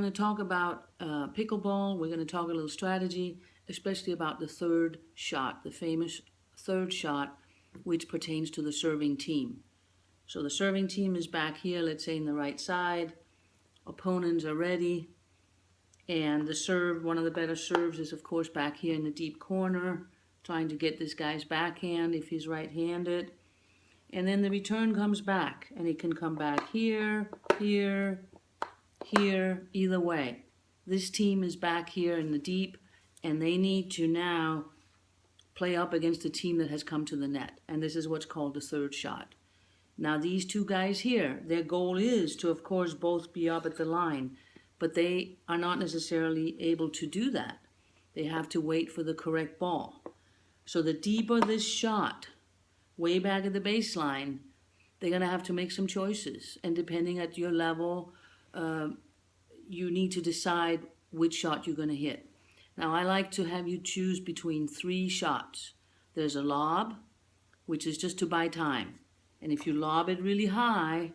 going to talk about pickleball. We're going to talk a little strategy, especially about the third shot, the famous third shot, which pertains to the serving team. So the serving team is back here, let's say in the right side. Opponents are ready. And the serve, one of the better serves is, of course, back here in the deep corner, trying to get this guy's backhand if he's right-handed. And then the return comes back, and it can come back here, here, here, either way. This team is back here in the deep, and they need to now play up against a team that has come to the net. And this is what's called the third shot. Now these two guys here, their goal is to, of course, both be up at the line, but they are not necessarily able to do that. They have to wait for the correct ball. So the deeper this shot, way back at the baseline, they're going to have to make some choices. And depending at your level, you need to decide which shot you're going to hit. Now, I like to have you choose between 3 shots. There's a lob, which is just to buy time. And if you lob it really high,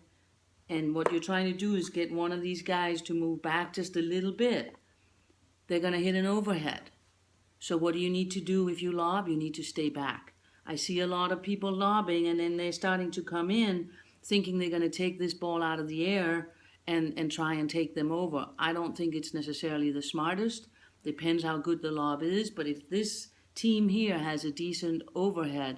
and what you're trying to do is get one of these guys to move back just a little bit, they're going to hit an overhead. So what do you need to do if you lob? You need to stay back. I see a lot of people lobbing, and then they're starting to come in thinking they're going to take this ball out of the air and try and take them over. I don't think it's necessarily the smartest. Depends how good the lob is, but if this team here has a decent overhead,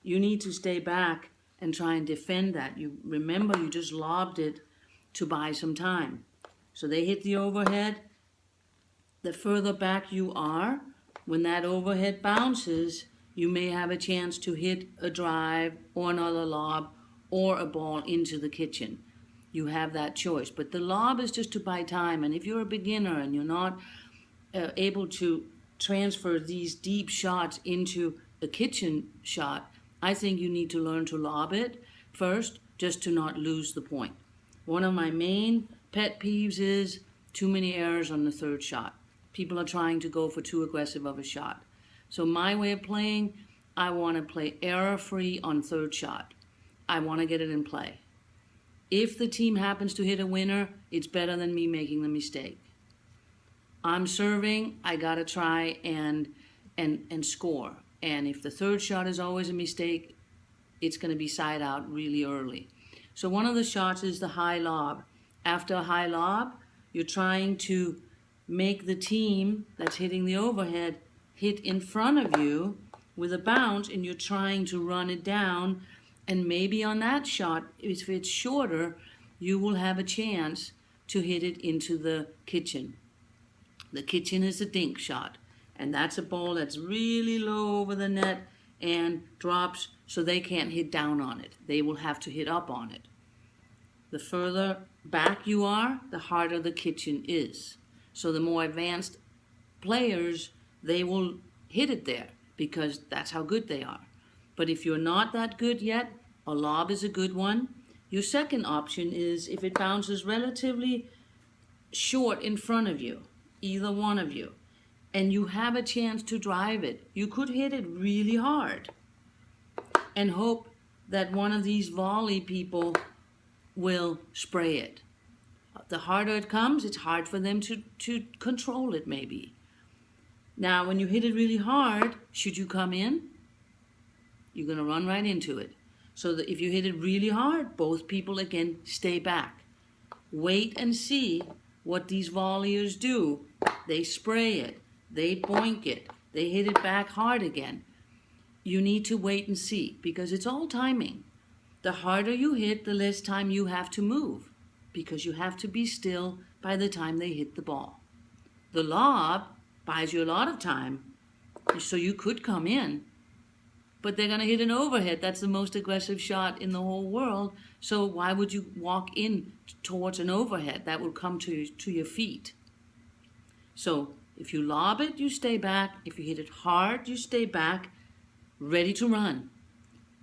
you need to stay back and try and defend that. You remember, you just lobbed it to buy some time. So they hit the overhead. The further back you are, when that overhead bounces, you may have a chance to hit a drive or another lob or a ball into the kitchen. You have that choice. But the lob is just to buy time. And if you're a beginner and you're not able to transfer these deep shots into a kitchen shot, I think you need to learn to lob it first, just to not lose the point. One of my main pet peeves is too many errors on the third shot. People are trying to go for too aggressive of a shot. So my way of playing, I want to play error-free on third shot. I want to get it in play. If the team happens to hit a winner, it's better than me making the mistake. I'm serving, I got to try and score. And if the third shot is always a mistake, it's going to be side out really early. So one of the shots is the high lob. After a high lob, you're trying to make the team that's hitting the overhead hit in front of you with a bounce, and you're trying to run it down. And maybe on that shot, if it's shorter, you will have a chance to hit it into the kitchen. The kitchen is a dink shot. And that's a ball that's really low over the net and drops, so they can't hit down on it. They will have to hit up on it. The further back you are, the harder the kitchen is. So the more advanced players, they will hit it there because that's how good they are. But if you're not that good yet, a lob is a good one. Your second option is if it bounces relatively short in front of you, either one of you, and you have a chance to drive it, you could hit it really hard and hope that one of these volley people will spray it. The harder it comes, it's hard for them to control it maybe. Now, when you hit it really hard, should you come in? You're going to run right into it. So that if you hit it really hard, both people again stay back. Wait and see what these volleyers do. They spray it. They boink it. They hit it back hard again. You need to wait and see because it's all timing. The harder you hit, the less time you have to move because you have to be still by the time they hit the ball. The lob buys you a lot of time, so you could come in, but they're going to hit an overhead. That's the most aggressive shot in the whole world. So why would you walk in towards an overhead? That will come to your feet. So if you lob it, you stay back. If you hit it hard, you stay back, ready to run.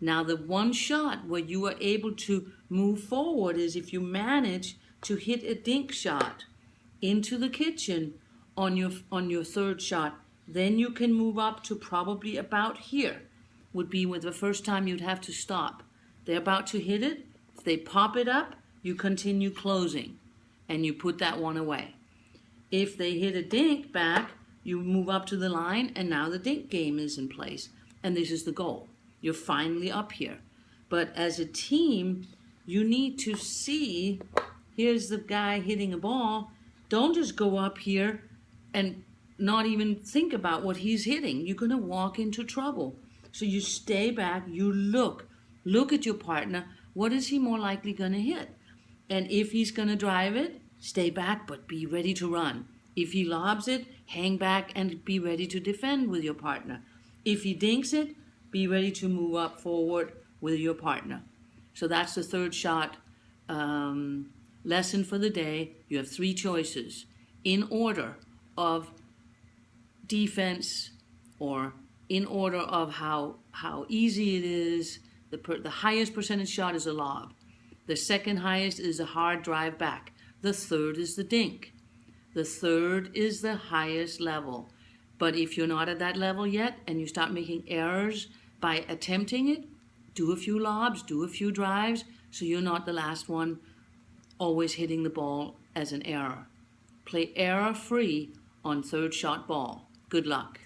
Now the one shot where you are able to move forward is if you manage to hit a dink shot into the kitchen on your third shot. Then you can move up to probably about here, would be with the first time you'd have to stop. They're about to hit it. If they pop it up, you continue closing and you put that one away. If they hit a dink back, you move up to the line, and now the dink game is in place. And this is the goal. You're finally up here. But as a team, you need to see, here's the guy hitting a ball. Don't just go up here and not even think about what he's hitting. You're going to walk into trouble. So you stay back, you look at your partner. What is he more likely going to hit? And if he's going to drive it, stay back, but be ready to run. If he lobs it, hang back and be ready to defend with your partner. If he dinks it, be ready to move up forward with your partner. So that's the third shot lesson for the day. You have 3 choices in order of defense, or in order of how easy it is. The highest percentage shot is a lob. The second highest is a hard drive back. The third is the dink. The third is the highest level. But if you're not at that level yet and you start making errors by attempting it, do a few lobs, do a few drives, so you're not the last one always hitting the ball as an error. Play error-free on third shot ball. Good luck.